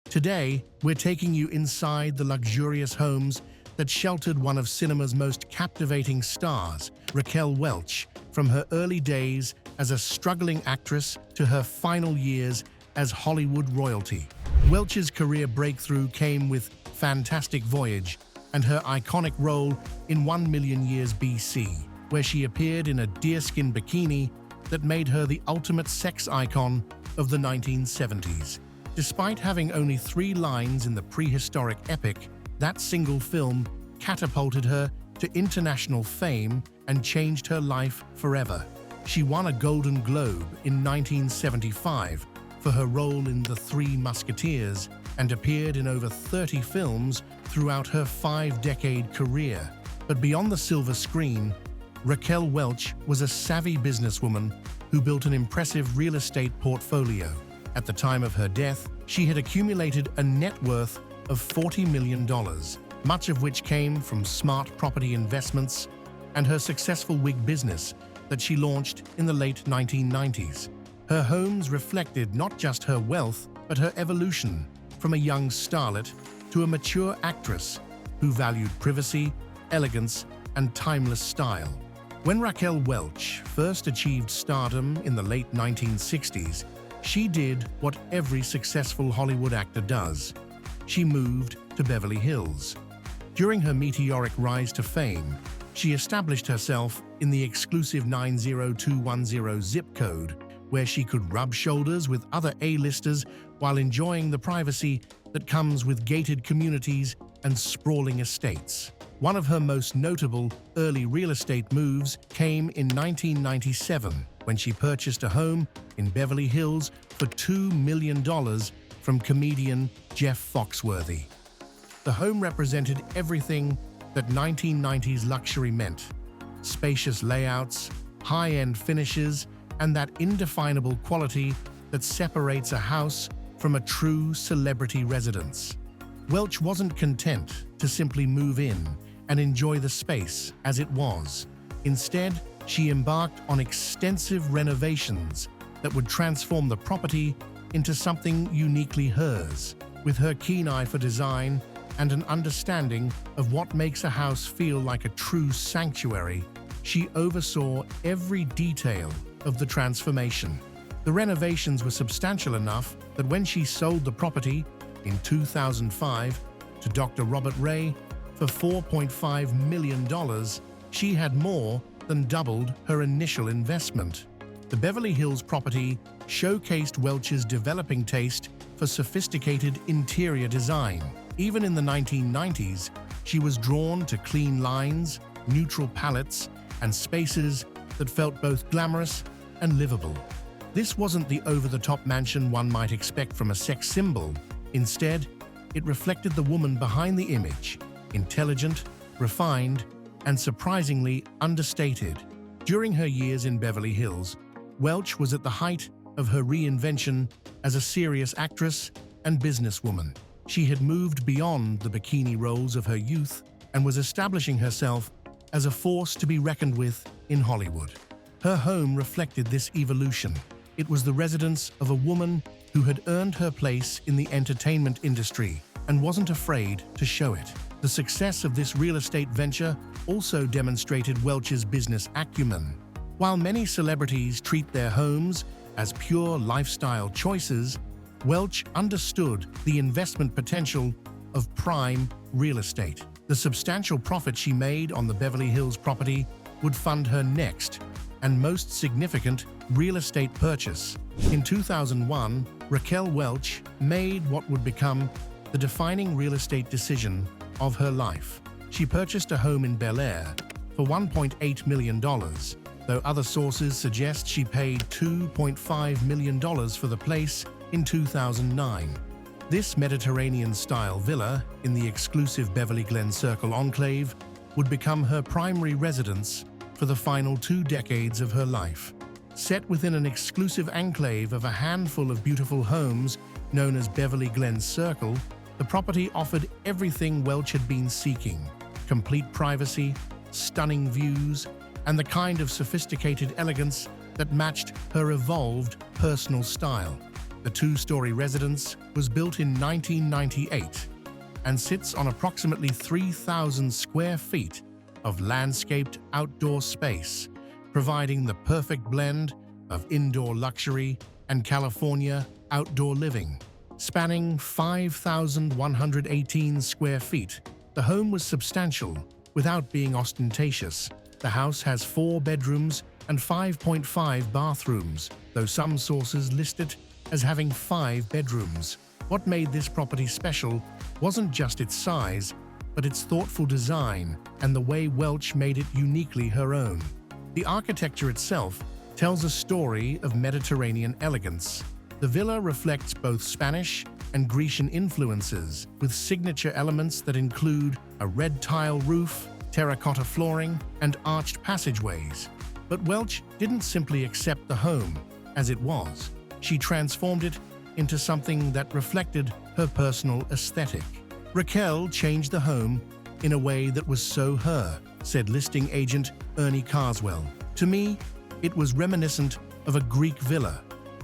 Today, we're taking you inside the luxurious homes that sheltered one of cinema's most captivating stars, Raquel Welch, from her early days as a struggling actress to her final years as Hollywood royalty. Welch's career breakthrough came with Fantastic Voyage and her iconic role in 1 Million Years BC, where she appeared in a deerskin bikini that made her the ultimate sex icon of the 1970s. Despite having only 3 lines in the prehistoric epic, that single film catapulted her to international fame and changed her life forever. She won a Golden Globe in 1975 for her role in The Three Musketeers and appeared in over 30 films throughout her 5-decade career. But beyond the silver screen, Raquel Welch was a savvy businesswoman who built an impressive real estate portfolio. At the time of her death, she had accumulated a net worth of $40 million, much of which came from smart property investments and her successful wig business that she launched in the late 1990s. Her homes reflected not just her wealth, but her evolution from a young starlet to a mature actress who valued privacy, elegance, and timeless style. When Raquel Welch first achieved stardom in the late 1960s, she did what every successful Hollywood actor does. She moved to Beverly Hills. During her meteoric rise to fame, she established herself in the exclusive 90210 zip code, where she could rub shoulders with other A-listers while enjoying the privacy that comes with gated communities and sprawling estates. One of her most notable early real estate moves came in 1997 when she purchased a home in Beverly Hills for $2 million from comedian Jeff Foxworthy. The home represented everything that 1990s luxury meant: spacious layouts, high-end finishes, and that indefinable quality that separates a house from a true celebrity residence. Welch wasn't content to simply move in and enjoy the space as it was. Instead, she embarked on extensive renovations that would transform the property into something uniquely hers. With her keen eye for design and an understanding of what makes a house feel like a true sanctuary, she oversaw every detail of the transformation. The renovations were substantial enough that when she sold the property in 2005 to Dr. Robert Ray for $4.5 million, she had more than doubled her initial investment. The Beverly Hills property showcased Welch's developing taste for sophisticated interior design. Even in the 1990s, she was drawn to clean lines, neutral palettes, and spaces that felt both glamorous and livable. This wasn't the over-the-top mansion one might expect from a sex symbol. Instead, it reflected the woman behind the image: intelligent, refined, and surprisingly understated. During her years in Beverly Hills, Welch was at the height of her reinvention as a serious actress and businesswoman. She had moved beyond the bikini roles of her youth and was establishing herself as a force to be reckoned with in Hollywood. Her home reflected this evolution. It was the residence of a woman who had earned her place in the entertainment industry and wasn't afraid to show it. The success of this real estate venture also demonstrated Welch's business acumen. While many celebrities treat their homes as pure lifestyle choices, Welch understood the investment potential of prime real estate. The substantial profit she made on the Beverly Hills property would fund her next and most significant real estate purchase. In 2001, Raquel Welch made what would become the defining real estate decision of her life. She purchased a home in Bel Air for $1.8 million, though other sources suggest she paid $2.5 million for the place in 2009. This Mediterranean-style villa in the exclusive Beverly Glen Circle enclave would become her primary residence for the final 2 decades of her life. Set within an exclusive enclave of a handful of beautiful homes known as Beverly Glen Circle, the property offered everything Welch had been seeking: complete privacy, stunning views, and the kind of sophisticated elegance that matched her evolved personal style. The two-story residence was built in 1998 and sits on approximately 3,000 square feet of landscaped outdoor space, providing the perfect blend of indoor luxury and California outdoor living. Spanning 5,118 square feet, the home was substantial without being ostentatious. The house has 4 bedrooms and 5.5 bathrooms, though some sources list it as having 5 bedrooms. What made this property special wasn't just its size, but its thoughtful design and the way Welch made it uniquely her own. The architecture itself tells a story of Mediterranean elegance. The villa reflects both Spanish and Grecian influences, with signature elements that include a red tile roof, terracotta flooring, and arched passageways. But Welch didn't simply accept the home as it was. She transformed it into something that reflected her personal aesthetic. Raquel changed the home in a way that was so her, said listing agent Ernie Carswell. To me, it was reminiscent of a Greek villa.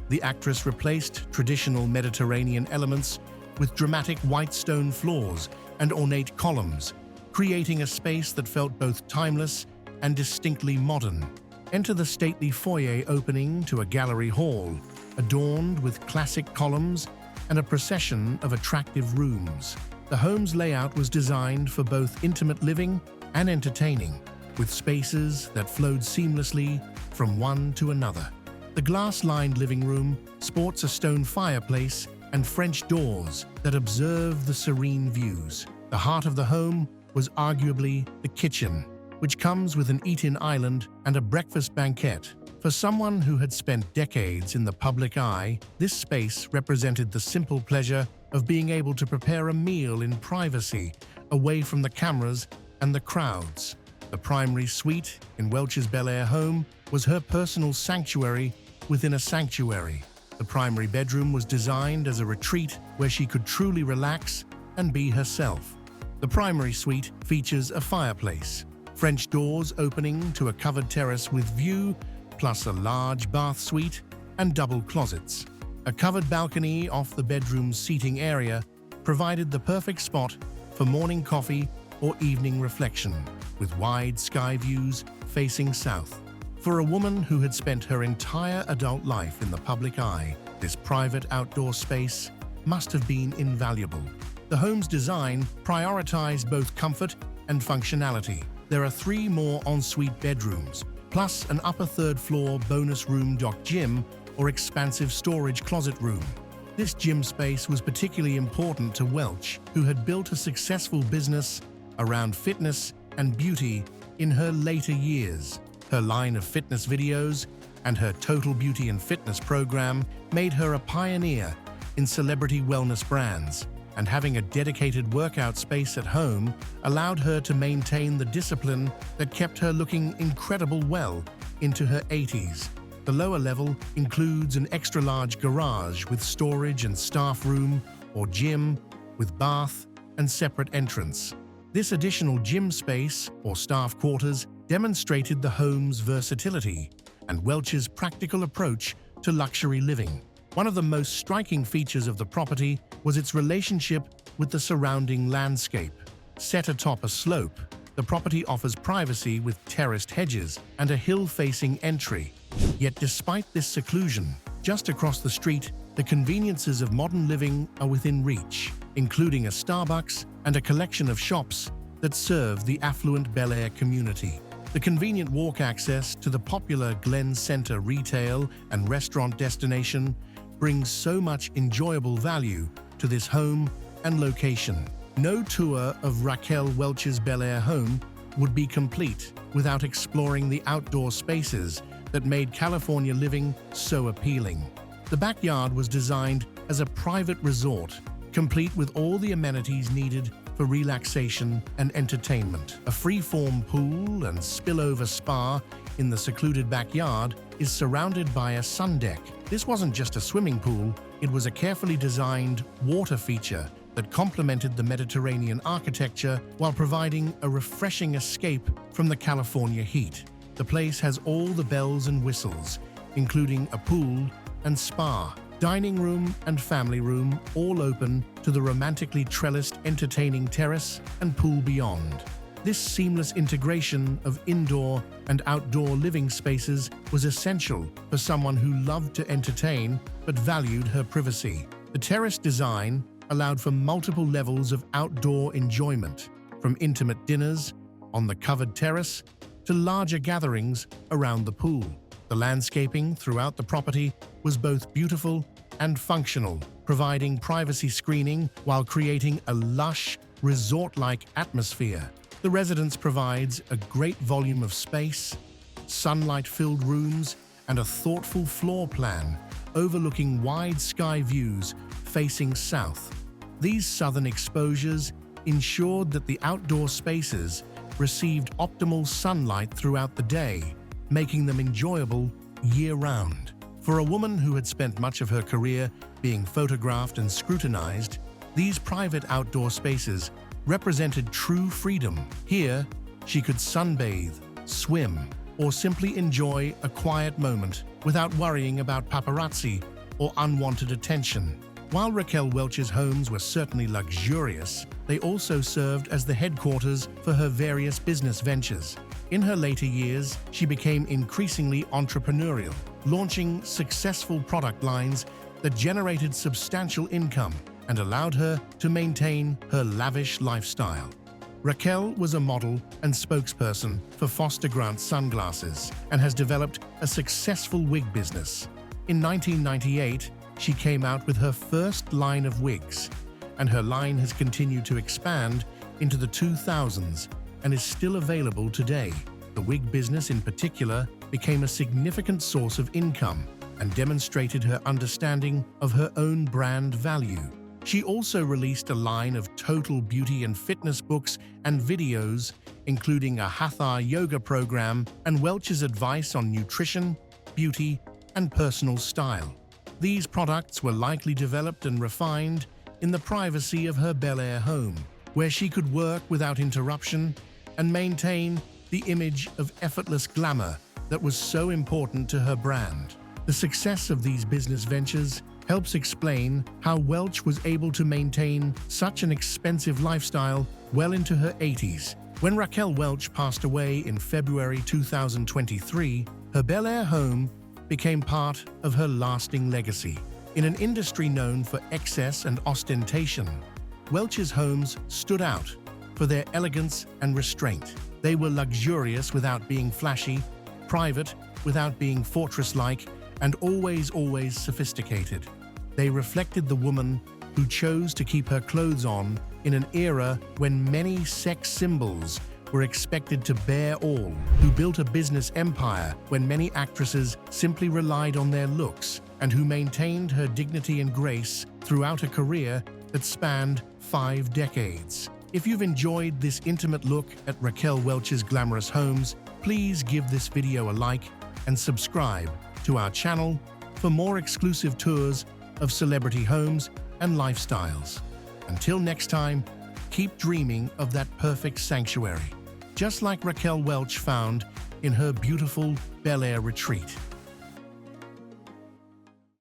The actress replaced traditional Mediterranean elements with dramatic white stone floors and ornate columns, creating a space that felt both timeless and distinctly modern. Enter the stately foyer opening to a gallery hall, adorned with classic columns and a procession of attractive rooms. The home's layout was designed for both intimate living and entertaining, with spaces that flowed seamlessly from one to another. The glass-lined living room sports a stone fireplace and French doors that observe the serene views. The heart of the home was arguably the kitchen, which comes with an eat-in island and a breakfast banquette. For someone who had spent decades in the public eye, this space represented the simple pleasure of being able to prepare a meal in privacy, away from the cameras and the crowds. The primary suite in Welch's Bel Air home was her personal sanctuary within a sanctuary. The primary bedroom was designed as a retreat where she could truly relax and be herself. The primary suite features a fireplace, French doors opening to a covered terrace with view, plus a large bath suite and double closets. A covered balcony off the bedroom's seating area provided the perfect spot for morning coffee or evening reflection, with wide sky views facing south. For a woman who had spent her entire adult life in the public eye, this private outdoor space must have been invaluable. The home's design prioritized both comfort and functionality. There are 3 more ensuite bedrooms, plus an upper third-floor bonus room dock gym or expansive storage closet room. This gym space was particularly important to Welch, who had built a successful business around fitness and beauty in her later years. Her line of fitness videos and her Total Beauty and Fitness program made her a pioneer in celebrity wellness brands, and having a dedicated workout space at home allowed her to maintain the discipline that kept her looking incredible well into her 80s. The lower level includes an extra-large garage with storage and staff room, or gym with bath and separate entrance. This additional gym space, or staff quarters, demonstrated the home's versatility and Welch's practical approach to luxury living. One of the most striking features of the property was its relationship with the surrounding landscape. Set atop a slope, the property offers privacy with terraced hedges and a hill-facing entry. Yet despite this seclusion, just across the street, the conveniences of modern living are within reach, including a Starbucks and a collection of shops that serve the affluent Bel Air community. The convenient walk access to the popular Glen Center retail and restaurant destination brings so much enjoyable value to this home and location. No tour of Raquel Welch's Bel Air home would be complete without exploring the outdoor spaces that made California living so appealing. The backyard was designed as a private resort, complete with all the amenities needed for relaxation and entertainment. A free-form pool and spillover spa in the secluded backyard is surrounded by a sun deck. This wasn't just a swimming pool, it was a carefully designed water feature that complemented the Mediterranean architecture while providing a refreshing escape from the California heat. The place has all the bells and whistles, including a pool and spa, Dining room and family room all open to the romantically trellised entertaining terrace and pool beyond. This seamless integration of indoor and outdoor living spaces was essential for someone who loved to entertain but valued her privacy. The terrace design allowed for multiple levels of outdoor enjoyment, from intimate dinners on the covered terrace to larger gatherings around the pool. The landscaping throughout the property was both beautiful and functional, providing privacy screening while creating a lush, resort-like atmosphere. The residence provides a great volume of space, sunlight-filled rooms, and a thoughtful floor plan overlooking wide sky views facing south. These southern exposures ensured that the outdoor spaces received optimal sunlight throughout the day, making them enjoyable year-round. For a woman who had spent much of her career being photographed and scrutinized, these private outdoor spaces represented true freedom. Here, she could sunbathe, swim, or simply enjoy a quiet moment without worrying about paparazzi or unwanted attention. While Raquel Welch's homes were certainly luxurious, they also served as the headquarters for her various business ventures. In her later years, she became increasingly entrepreneurial, launching successful product lines that generated substantial income and allowed her to maintain her lavish lifestyle. Raquel was a model and spokesperson for Foster Grant sunglasses and has developed a successful wig business. In 1998, she came out with her first line of wigs, and her line has continued to expand into the 2000s and is still available today. The wig business in particular became a significant source of income and demonstrated her understanding of her own brand value. She also released a line of total beauty and fitness books and videos, including a Hatha yoga program and Welch's advice on nutrition, beauty, and personal style. These products were likely developed and refined in the privacy of her Bel Air home, where she could work without interruption and maintain the image of effortless glamour that was so important to her brand. The success of these business ventures helps explain how Welch was able to maintain such an expensive lifestyle well into her 80s. When Raquel Welch passed away in February 2023, her Bel Air home became part of her lasting legacy. In an industry known for excess and ostentation, Welch's homes stood out for their elegance and restraint. They were luxurious without being flashy, private without being fortress-like, and always sophisticated. They reflected the woman who chose to keep her clothes on in an era when many sex symbols were expected to bear all, who built a business empire when many actresses simply relied on their looks, and who maintained her dignity and grace throughout a career that spanned 5 decades. If you've enjoyed this intimate look at Raquel Welch's glamorous homes, please give this video a like and subscribe to our channel for more exclusive tours of celebrity homes and lifestyles. Until next time, keep dreaming of that perfect sanctuary, just like Raquel Welch found in her beautiful Bel Air retreat.